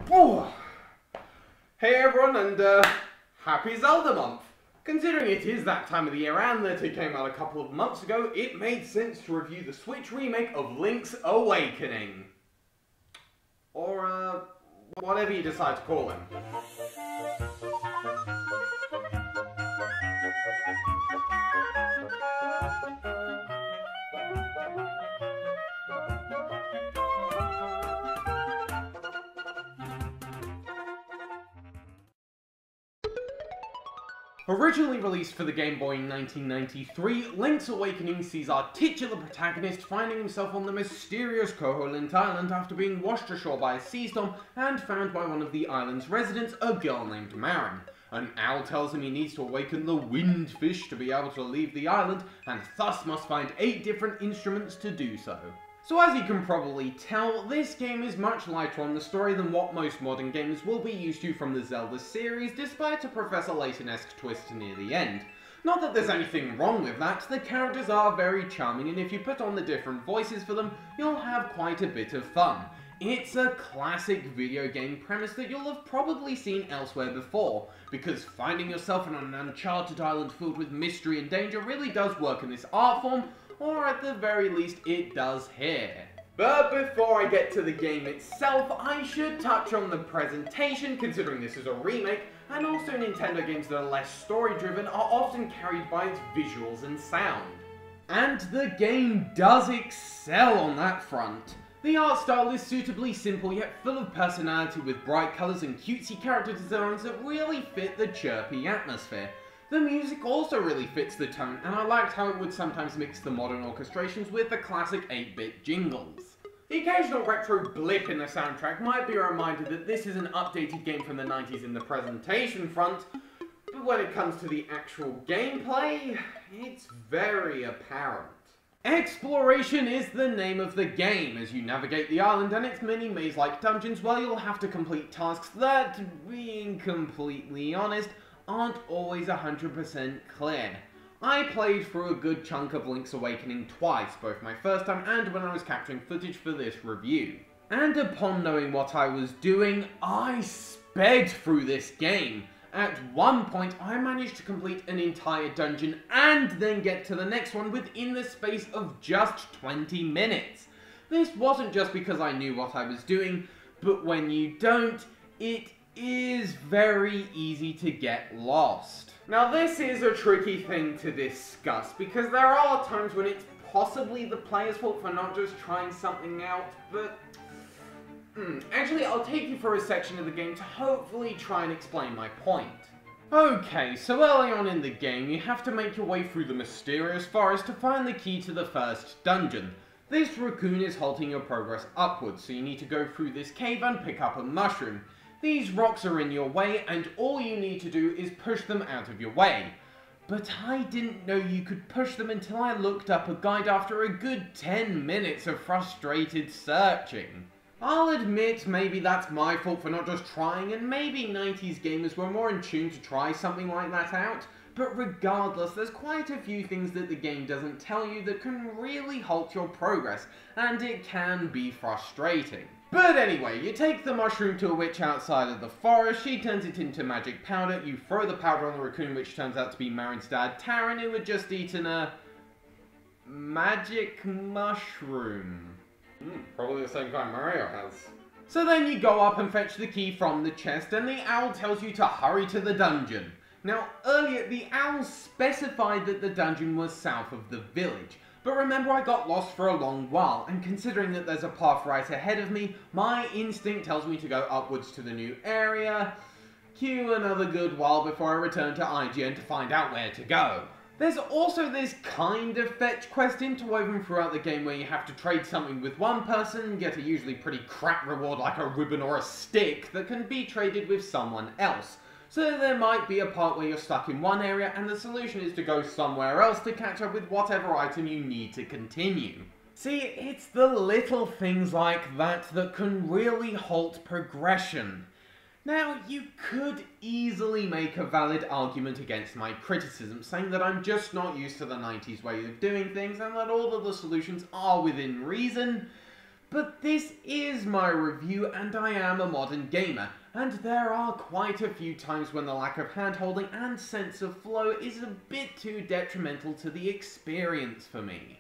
Whoa. Hey everyone, and happy Zelda month! Considering it is that time of the year and that it came out a couple of months ago, it made sense to review the Switch remake of Link's Awakening. Or, whatever you decide to call him. Originally released for the Game Boy in 1993, Link's Awakening sees our titular protagonist finding himself on the mysterious Koholint Island after being washed ashore by a sea storm and found by one of the island's residents, a girl named Marin. An owl tells him he needs to awaken the wind fish to be able to leave the island, and thus must find 8 different instruments to do so. So as you can probably tell, this game is much lighter on the story than what most modern games will be used to from the Zelda series, despite a Professor Layton-esque twist near the end. Not that there's anything wrong with that, the characters are very charming, and if you put on the different voices for them, you'll have quite a bit of fun. It's a classic video game premise that you'll have probably seen elsewhere before, because finding yourself on an uncharted island filled with mystery and danger really does work in this art form, or at the very least it does here. But before I get to the game itself, I should touch on the presentation, considering this is a remake, and also Nintendo games that are less story-driven are often carried by its visuals and sound. And the game does excel on that front. The art style is suitably simple yet full of personality, with bright colours and cutesy character designs that really fit the chirpy atmosphere. The music also really fits the tone, and I liked how it would sometimes mix the modern orchestrations with the classic 8-bit jingles. The occasional retro blip in the soundtrack might be a reminder that this is an updated game from the 90s in the presentation front, but when it comes to the actual gameplay, it's very apparent. Exploration is the name of the game as you navigate the island and its many maze-like dungeons where you'll have to complete tasks that, being completely honest, aren't always 100% clear. I played through a good chunk of Link's Awakening twice, both my first time and when I was capturing footage for this review. And upon knowing what I was doing, I sped through this game. At one point, I managed to complete an entire dungeon and then get to the next one within the space of just 20 minutes. This wasn't just because I knew what I was doing, but when you don't, it is very easy to get lost. Now this is a tricky thing to discuss because there are times when it's possibly the player's fault for not just trying something out, but actually I'll take you through a section of the game to hopefully try and explain my point. Okay, so early on in the game you have to make your way through the mysterious forest to find the key to the first dungeon. This raccoon is halting your progress upwards, so you need to go through this cave and pick up a mushroom. These rocks are in your way, and all you need to do is push them out of your way. But I didn't know you could push them until I looked up a guide after a good 10 minutes of frustrated searching. I'll admit maybe that's my fault for not just trying, and maybe 90s gamers were more in tune to try something like that out, but regardless, there's quite a few things that the game doesn't tell you that can really halt your progress, and it can be frustrating. But anyway, you take the mushroom to a witch outside of the forest, she turns it into magic powder, you throw the powder on the raccoon, which turns out to be Marin's dad, Taran, who had just eaten a magic mushroom. Probably the same kind Mario has. So then you go up and fetch the key from the chest, and the owl tells you to hurry to the dungeon. Now, earlier, the owl specified that the dungeon was south of the village. But remember, I got lost for a long while, and considering that there's a path right ahead of me, my instinct tells me to go upwards to the new area, queue another good while before I return to IGN to find out where to go. There's also this kind of fetch quest interwoven throughout the game where you have to trade something with one person, get a usually pretty crap reward like a ribbon or a stick that can be traded with someone else. So there might be a part where you're stuck in one area and the solution is to go somewhere else to catch up with whatever item you need to continue. See, it's the little things like that that can really halt progression. Now, you could easily make a valid argument against my criticism, saying that I'm just not used to the 90s way of doing things and that all of the solutions are within reason, But this is my review, and I am a modern gamer, and there are quite a few times when the lack of hand-holding and sense of flow is a bit too detrimental to the experience for me.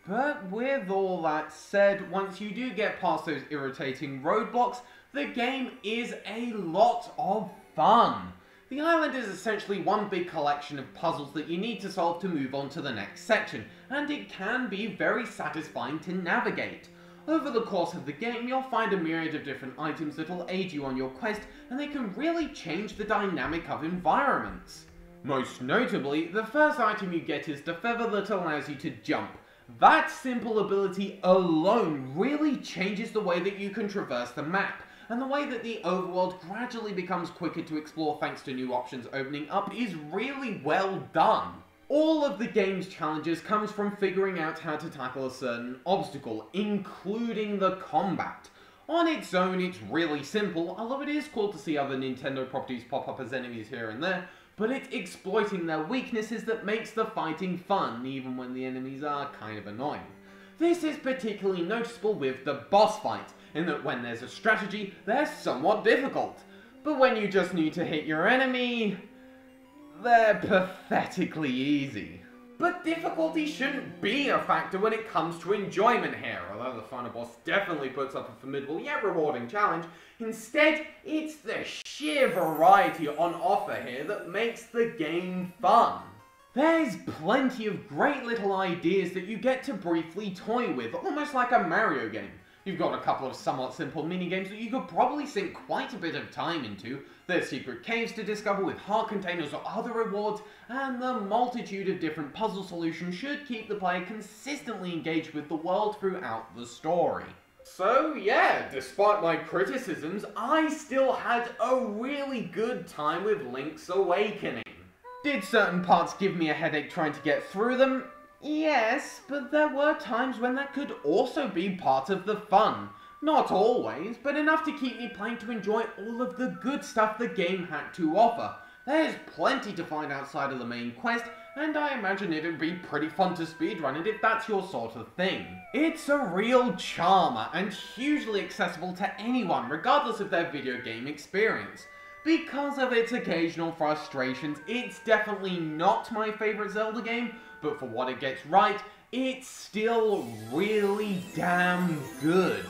But with all that said, once you do get past those irritating roadblocks, the game is a lot of fun. The island is essentially one big collection of puzzles that you need to solve to move on to the next section, and it can be very satisfying to navigate. Over the course of the game, you'll find a myriad of different items that will aid you on your quest, and they can really change the dynamic of environments. Most notably, the first item you get is the feather that allows you to jump. That simple ability alone really changes the way that you can traverse the map, and the way that the overworld gradually becomes quicker to explore thanks to new options opening up is really well done. All of the game's challenges comes from figuring out how to tackle a certain obstacle, including the combat. On its own, it's really simple, although it is cool to see other Nintendo properties pop up as enemies here and there, but it's exploiting their weaknesses that makes the fighting fun, even when the enemies are kind of annoying. This is particularly noticeable with the boss fight, in that when there's a strategy, they're somewhat difficult. But when you just need to hit your enemy, they're pathetically easy. But difficulty shouldn't be a factor when it comes to enjoyment here, although the final boss definitely puts up a formidable yet rewarding challenge. Instead, it's the sheer variety on offer here that makes the game fun. There's plenty of great little ideas that you get to briefly toy with, almost like a Mario game. You've got a couple of somewhat simple minigames that you could probably sink quite a bit of time into, there's secret caves to discover with heart containers or other rewards, and the multitude of different puzzle solutions should keep the player consistently engaged with the world throughout the story. So yeah, despite my criticisms, I still had a really good time with Link's Awakening. Did certain parts give me a headache trying to get through them? Yes, but there were times when that could also be part of the fun. Not always, but enough to keep me playing to enjoy all of the good stuff the game had to offer. There's plenty to find outside of the main quest, and I imagine it'd be pretty fun to speedrun it if that's your sort of thing. It's a real charmer, and hugely accessible to anyone, regardless of their video game experience. Because of its occasional frustrations, it's definitely not my favourite Zelda game, but for what it gets right, it's still really damn good.